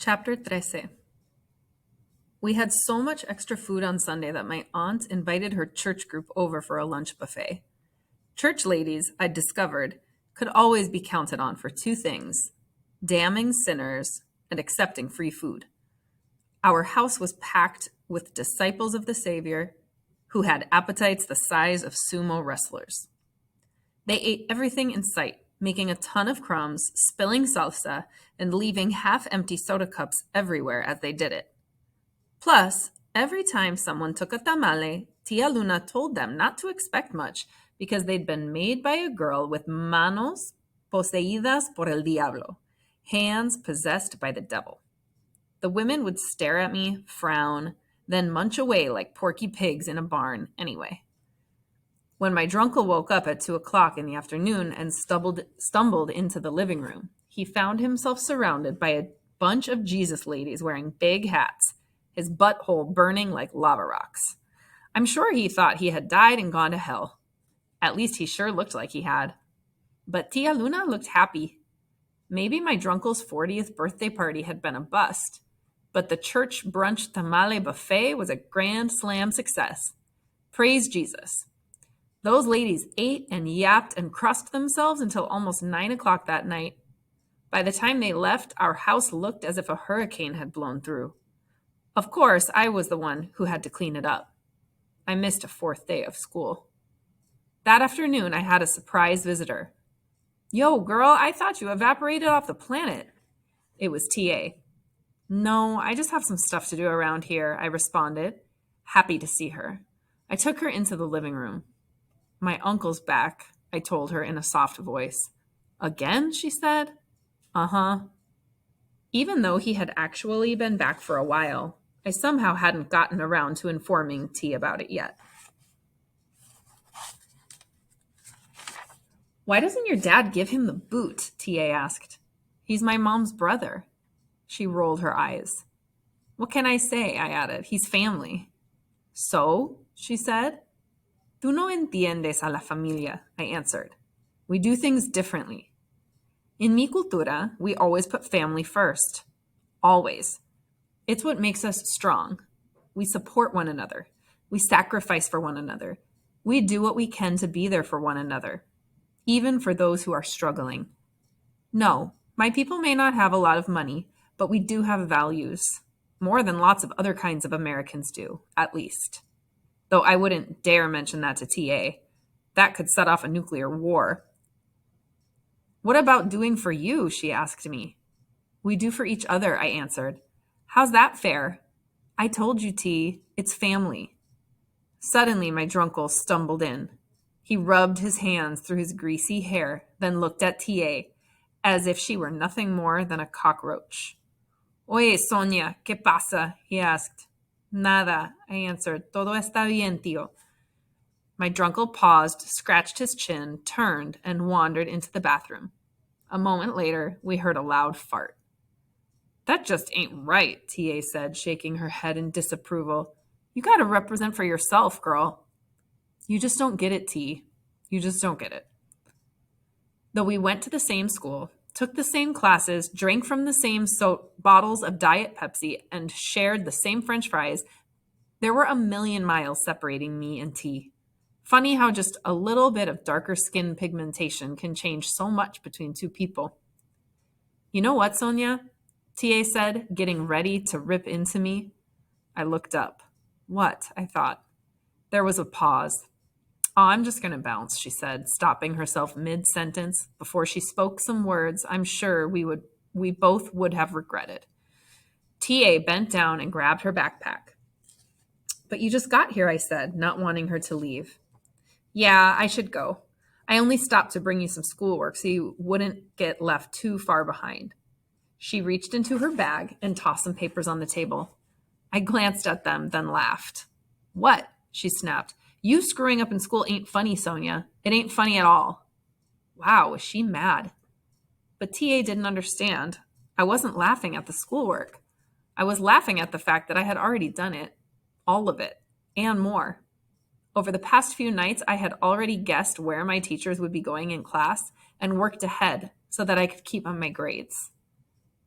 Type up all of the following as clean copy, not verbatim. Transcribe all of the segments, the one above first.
Chapter 13. We had so much extra food on Sunday that my aunt invited her church group over for a lunch buffet. Church ladies, I'd discovered, could always be counted on for two things: damning sinners and accepting free food. Our house was packed with disciples of the Savior who had appetites the size of sumo wrestlers. They ate everything in sight, making a ton of crumbs, spilling salsa, and leaving half-empty soda cups everywhere as they did it. Plus, every time someone took a tamale, Tia Luna told them not to expect much because they'd been made by a girl with manos poseídas por el diablo, hands possessed by the devil. The women would stare at me, frown, then munch away like porky pigs in a barn anyway. When my drunkle woke up at 2 o'clock in the afternoon and stumbled into the living room, he found himself surrounded by a bunch of Jesus ladies wearing big hats, his butthole burning like lava rocks. I'm sure he thought he had died and gone to hell. At least he sure looked like he had. But Tia Luna looked happy. Maybe my drunkle's 40th birthday party had been a bust, but the church brunch tamale buffet was a grand slam success. Praise Jesus. Those ladies ate and yapped and crossed themselves until almost 9 o'clock that night. By the time they left, our house looked as if a hurricane had blown through. Of course, I was the one who had to clean it up. I missed a 4th day of school. That afternoon, I had a surprise visitor. "Yo, girl, I thought you evaporated off the planet." It was TA. "No, I just have some stuff to do around here," I responded, happy to see her. I took her into the living room. "My uncle's back," I told her in a soft voice. "Again?" she said. "Uh-huh." Even though he had actually been back for a while, I somehow hadn't gotten around to informing T about it yet. "Why doesn't your dad give him the boot?" TA asked. "He's my mom's brother." She rolled her eyes. "What can I say?" I added. "He's family." "So?" she said. "Tú no entiendes a la familia," I answered. "We do things differently. In mi cultura, we always put family first. Always. It's what makes us strong. We support one another. We sacrifice for one another. We do what we can to be there for one another, even for those who are struggling. No, my people may not have a lot of money, but we do have values. More than lots of other kinds of Americans do, at least. Though I wouldn't dare mention that to TA. That could set off a nuclear war. "What about doing for you?" she asked me. "We do for each other," I answered. "How's that fair?" "I told you, T, it's family." Suddenly, my drunkle stumbled in. He rubbed his hands through his greasy hair, then looked at TA, as if she were nothing more than a cockroach. "Oye, Sonia, ¿qué pasa?" he asked. "Nada," I answered. "Todo está bien, tío." My drunkle paused, scratched his chin, turned, and wandered into the bathroom. A moment later, we heard a loud fart. "That just ain't right," TA said, shaking her head in disapproval. "You gotta represent for yourself, girl." "You just don't get it, T. You just don't get it." Though we went to the same school, took the same classes, drank from the same bottles of Diet Pepsi, and shared the same French fries, there were a million miles separating me and T. Funny how just a little bit of darker skin pigmentation can change so much between two people. "You know what, Sonia?" TA said, getting ready to rip into me. I looked up. "What?" I thought. There was a pause. "Oh, I'm just going to bounce," she said, stopping herself mid-sentence. Before she spoke some words I'm sure we both would have regretted. TA bent down and grabbed her backpack. "But you just got here," I said, not wanting her to leave. "Yeah, I should go. I only stopped to bring you some schoolwork so you wouldn't get left too far behind." She reached into her bag and tossed some papers on the table. I glanced at them, then laughed. "What?" she snapped. "You screwing up in school ain't funny, Sonia. It ain't funny at all." Wow, was she mad? But TA didn't understand. I wasn't laughing at the schoolwork. I was laughing at the fact that I had already done it. All of it. And more. Over the past few nights, I had already guessed where my teachers would be going in class and worked ahead so that I could keep on my grades.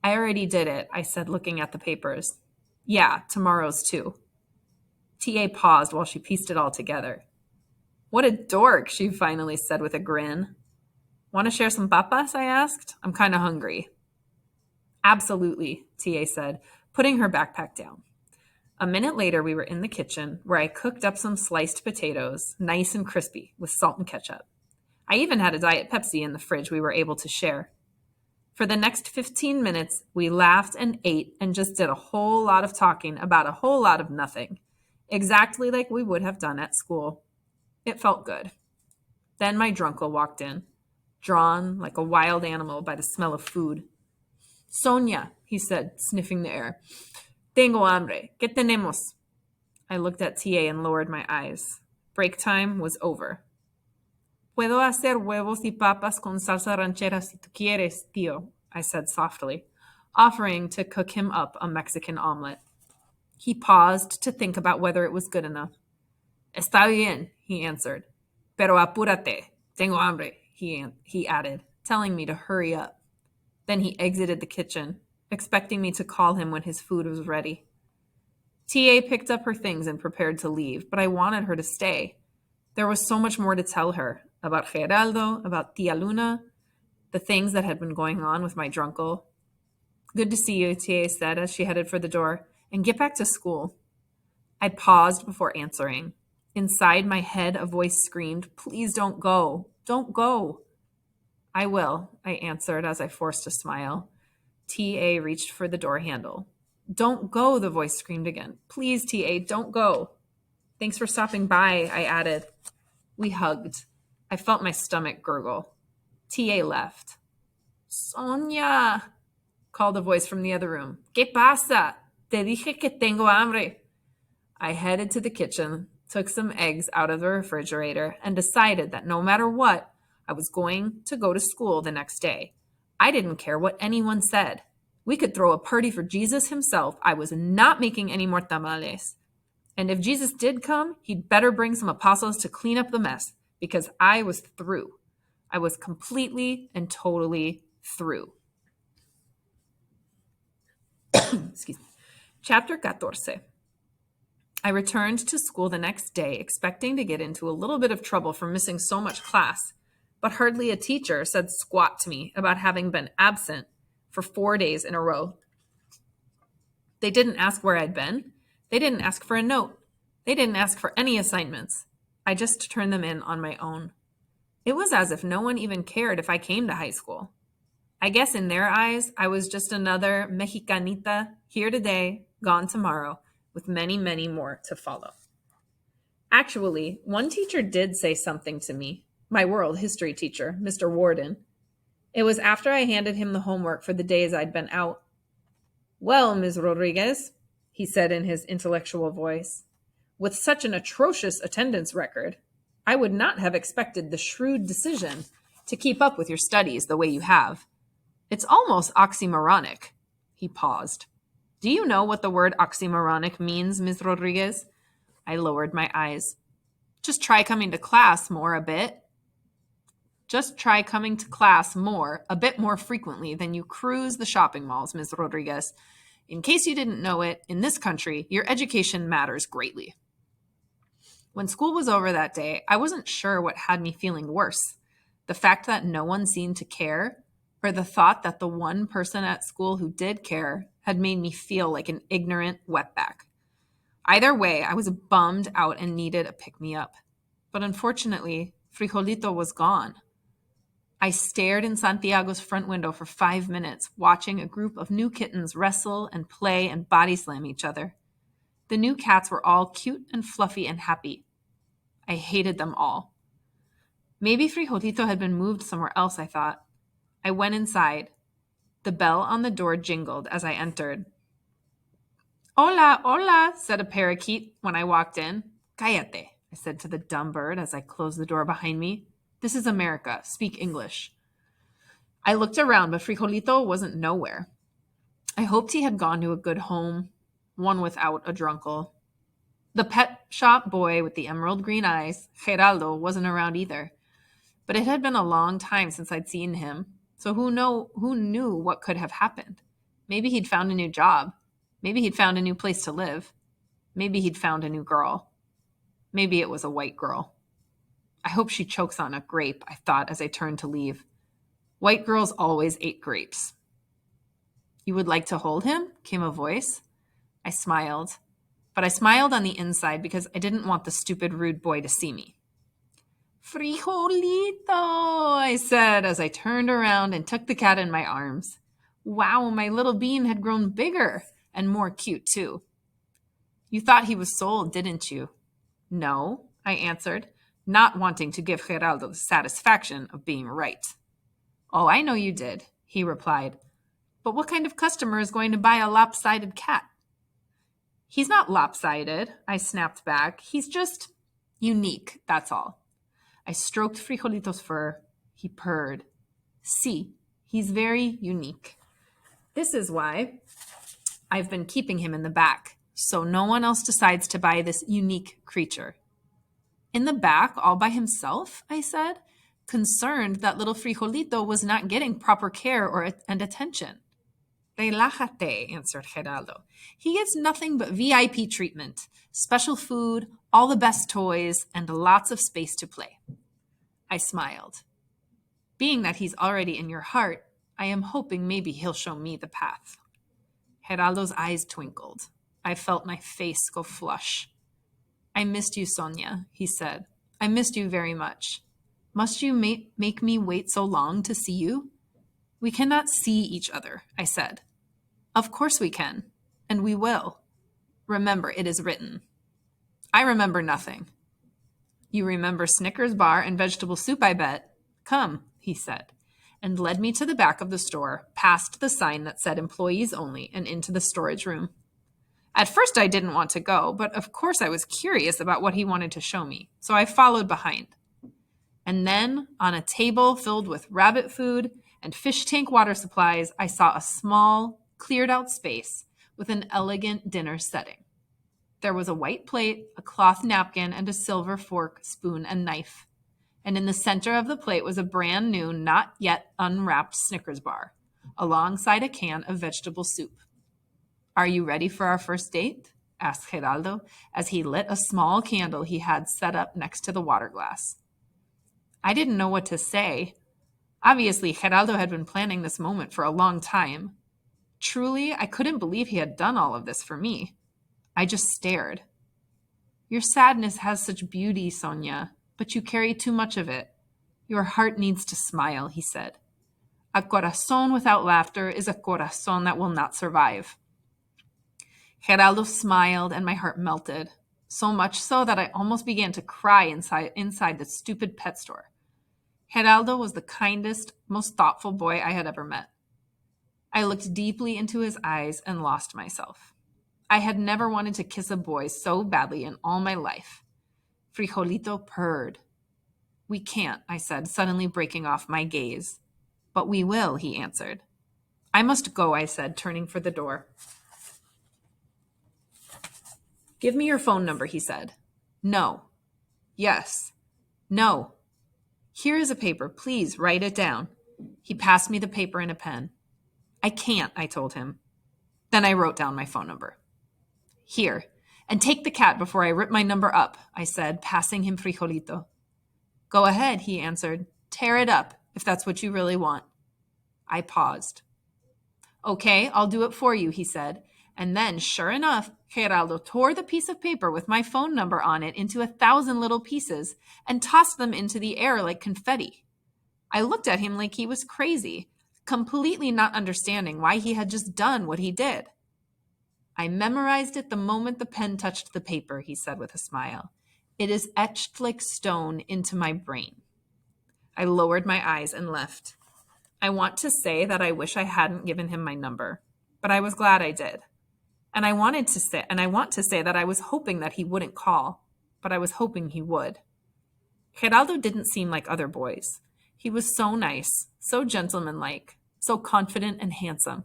I already did it, I said, looking at the papers. Yeah, tomorrow's too. TA paused while she pieced it all together. What a dork, she finally said with a grin. Want to share some papas? I asked. I'm kind of hungry. Absolutely, TA said, putting her backpack down. A minute later, we were in the kitchen where I cooked up some sliced potatoes, nice and crispy, with salt and ketchup. I even had a Diet Pepsi in the fridge we were able to share. For the next 15 minutes, we laughed and ate and just did a whole lot of talking about a whole lot of nothing, exactly like we would have done at school. It felt good. Then my drunkle walked in, drawn like a wild animal by the smell of food. Sonia, he said, sniffing the air. Tengo hambre. ¿Qué tenemos? I looked at TA and lowered my eyes. Break time was over. Puedo hacer huevos y papas con salsa ranchera si tú quieres, tío, I said softly, offering to cook him up a Mexican omelet. He paused to think about whether it was good enough. Está bien, he answered. Pero apúrate. Tengo hambre, he added, telling me to hurry up. Then he exited the kitchen, expecting me to call him when his food was ready. TA picked up her things and prepared to leave, but I wanted her to stay. There was so much more to tell her about Geraldo, about Tia Luna, the things that had been going on with my drunkle. Good to see you, TA said as she headed for the door, and get back to school. I paused before answering. Inside my head, a voice screamed, please don't go. Don't go. I will, I answered as I forced a smile. TA reached for the door handle. Don't go, the voice screamed again. Please, TA, don't go. Thanks for stopping by, I added. We hugged. I felt my stomach gurgle. TA left. Sonia, called a voice from the other room. ¿Qué pasa? Te dije que tengo hambre. I headed to the kitchen, took some eggs out of the refrigerator, and decided that no matter what, I was going to go to school the next day. I didn't care what anyone said. We could throw a party for Jesus himself. I was not making any more tamales. And if Jesus did come, he'd better bring some apostles to clean up the mess, because I was through. I was completely and totally through. Excuse me. Chapter 14. I returned to school the next day, expecting to get into a little bit of trouble for missing so much class, but hardly a teacher said squat to me about having been absent for 4 days in a row. They didn't ask where I'd been. They didn't ask for a note. They didn't ask for any assignments. I just turned them in on my own. It was as if no one even cared if I came to high school. I guess in their eyes, I was just another Mexicanita, here today, gone tomorrow, with many, many more to follow. Actually, one teacher did say something to me, my world history teacher, Mr. Warden. It was after I handed him the homework for the days I'd been out. Well, Ms. Rodriquez, he said in his intellectual voice, with such an atrocious attendance record, I would not have expected the shrewd decision to keep up with your studies the way you have. It's almost oxymoronic. He paused. Do you know what the word oxymoronic means, Ms. Rodriquez? I lowered my eyes. Just try coming to class more a bit. Just try coming to class a bit more frequently than you cruise the shopping malls, Ms. Rodriquez. In case you didn't know it, in this country, your education matters greatly. When school was over that day, I wasn't sure what had me feeling worse. The fact that no one seemed to care, or the thought that the one person at school who did care had made me feel like an ignorant wetback. Either way, I was bummed out and needed a pick-me-up. But unfortunately, Frijolito was gone. I stared in Santiago's front window for 5 minutes, watching a group of new kittens wrestle and play and body slam each other. The new cats were all cute and fluffy and happy. I hated them all. Maybe Frijolito had been moved somewhere else, I thought. I went inside. The bell on the door jingled as I entered. Hola, hola, said a parakeet when I walked in. Cállate, I said to the dumb bird as I closed the door behind me. This is America. Speak English. I looked around, but Frijolito wasn't nowhere. I hoped he had gone to a good home, one without a drunkle. The pet shop boy with the emerald green eyes, Geraldo, wasn't around either. But it had been a long time since I'd seen him, so who knew what could have happened? Maybe he'd found a new job. Maybe he'd found a new place to live. Maybe he'd found a new girl. Maybe it was a white girl. I hope she chokes on a grape, I thought as I turned to leave. White girls always ate grapes. You would like to hold him? Came a voice. I smiled. But I smiled on the inside because I didn't want the stupid, rude boy to see me. Frijolito, I said as I turned around and took the cat in my arms. Wow, my little bean had grown bigger and more cute, too. You thought he was sold, didn't you? No, I answered, not wanting to give Geraldo the satisfaction of being right. Oh, I know you did, he replied. But what kind of customer is going to buy a lopsided cat? He's not lopsided, I snapped back. He's just unique, that's all. I stroked Frijolito's fur. He purred. See, he's very unique. This is why I've been keeping him in the back, so no one else decides to buy this unique creature. In the back, all by himself, I said, concerned that little Frijolito was not getting proper care and attention. Relájate, answered Geraldo. He gets nothing but VIP treatment, special food, all the best toys, and lots of space to play. I smiled. Being that he's already in your heart, I am hoping maybe he'll show me the path. Geraldo's eyes twinkled. I felt my face go flush. I missed you, Sonia, he said. I missed you very much. Must you make me wait so long to see you? We cannot see each other, I said. Of course we can, and we will. Remember, it is written. I remember nothing. You remember Snickers bar and vegetable soup, I bet. Come, he said, and led me to the back of the store, past the sign that said employees only, and into the storage room. At first I didn't want to go, but of course I was curious about what he wanted to show me, so I followed behind. And then, on a table filled with rabbit food and fish tank water supplies, I saw a small, cleared-out space with an elegant dinner setting. There was a white plate, a cloth napkin, and a silver fork, spoon, and knife. And in the center of the plate was a brand new, not yet unwrapped Snickers bar, alongside a can of vegetable soup. Are you ready for our first date? Asked Geraldo as he lit a small candle he had set up next to the water glass. I didn't know what to say. Obviously, Geraldo had been planning this moment for a long time. Truly, I couldn't believe he had done all of this for me. I just stared. Your sadness has such beauty, Sonia, but you carry too much of it. Your heart needs to smile, he said. A corazón without laughter is a corazón that will not survive. Geraldo smiled and my heart melted, so much so that I almost began to cry inside the stupid pet store. Geraldo was the kindest, most thoughtful boy I had ever met. I looked deeply into his eyes and lost myself. I had never wanted to kiss a boy so badly in all my life. Frijolito purred. We can't, I said, suddenly breaking off my gaze. But we will, he answered. I must go, I said, turning for the door. Give me your phone number, he said. No. Yes. No. Here is a paper. Please write it down. He passed me the paper and a pen. I can't, I told him. Then I wrote down my phone number. Here, and take the cat before I rip my number up, I said, passing him Frijolito. Go ahead, he answered. Tear it up, if that's what you really want. I paused. Okay, I'll do it for you, he said. And then, sure enough, Geraldo tore the piece of paper with my phone number on it into 1,000 little pieces and tossed them into the air like confetti. I looked at him like he was crazy, completely not understanding why he had just done what he did. I memorized it the moment the pen touched the paper, he said with a smile. It is etched like stone into my brain. I lowered my eyes and left. I want to say that I wish I hadn't given him my number, but I was glad I did. And I want to say that I was hoping that he wouldn't call, but I was hoping he would. Geraldo didn't seem like other boys. He was so nice, so gentlemanlike, so confident and handsome.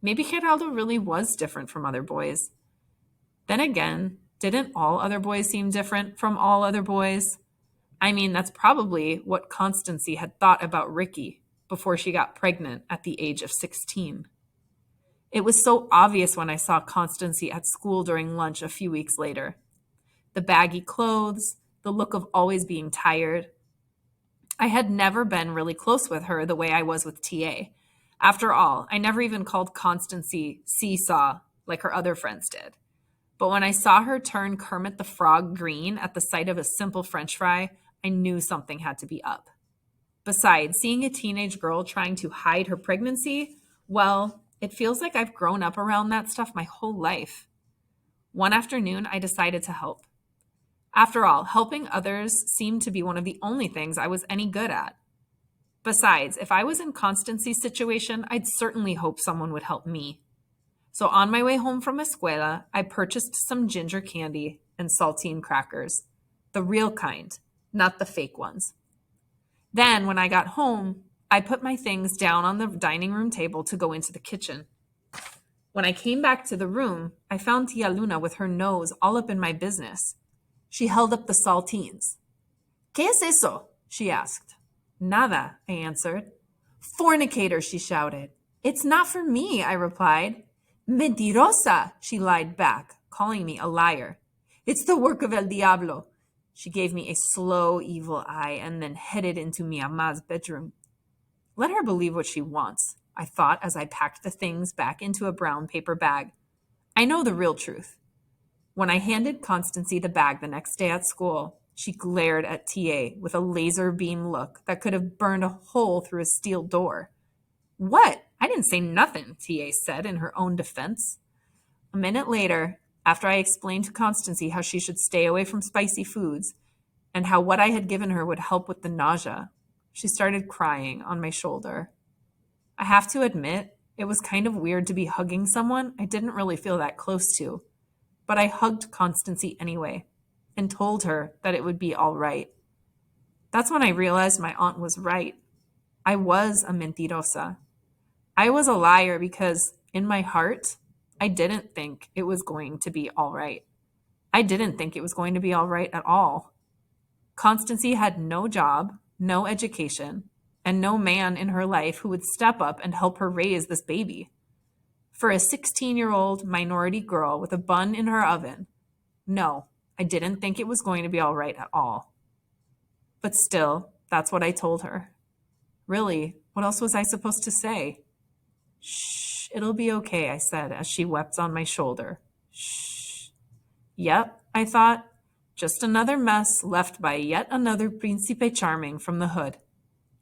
Maybe Geraldo really was different from other boys. Then again, didn't all other boys seem different from all other boys? I mean, that's probably what Constancy had thought about Ricky before she got pregnant at the age of 16. It was so obvious when I saw Constancy at school during lunch a few weeks later. The baggy clothes, the look of always being tired. I had never been really close with her the way I was with TA. After all, I never even called Constancy Seesaw like her other friends did. But when I saw her turn Kermit the Frog green at the sight of a simple French fry, I knew something had to be up. Besides, seeing a teenage girl trying to hide her pregnancy, well, it feels like I've grown up around that stuff my whole life. One afternoon, I decided to help. After all, helping others seemed to be one of the only things I was any good at. Besides, if I was in Constancy's situation, I'd certainly hope someone would help me. So on my way home from escuela, I purchased some ginger candy and saltine crackers. The real kind, not the fake ones. Then, when I got home, I put my things down on the dining room table to go into the kitchen. When I came back to the room, I found Tia Luna with her nose all up in my business. She held up the saltines. ¿Qué es eso? She asked. Nada, I answered. Fornicator, she shouted. It's not for me, I replied. Mentirosa, she lied back, calling me a liar. It's the work of El Diablo. She gave me a slow, evil eye and then headed into mi ama's bedroom. Let her believe what she wants, I thought as I packed the things back into a brown paper bag. I know the real truth. When I handed Constancy the bag the next day at school, she glared at TA with a laser beam look that could have burned a hole through a steel door. What? I didn't say nothing, TA said in her own defense. A minute later, after I explained to Constancy how she should stay away from spicy foods and how what I had given her would help with the nausea, she started crying on my shoulder. I have to admit, it was kind of weird to be hugging someone I didn't really feel that close to, but I hugged Constancy anyway and told her that it would be all right. That's when I realized my aunt was right. I was a mentirosa. I was a liar because, in my heart, I didn't think it was going to be all right. I didn't think it was going to be all right at all. Constancy had no job, no education, and no man in her life who would step up and help her raise this baby. For a 16-year-old minority girl with a bun in her oven, no, I didn't think it was going to be all right at all. But still, that's what I told her. Really, what else was I supposed to say? Shh, it'll be okay, I said as she wept on my shoulder. Shh. Yep, I thought, just another mess left by yet another Príncipe Charming from the hood.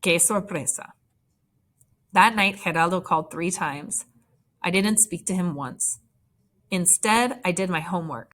Que sorpresa. That night, Geraldo called 3 times. I didn't speak to him once. Instead, I did my homework.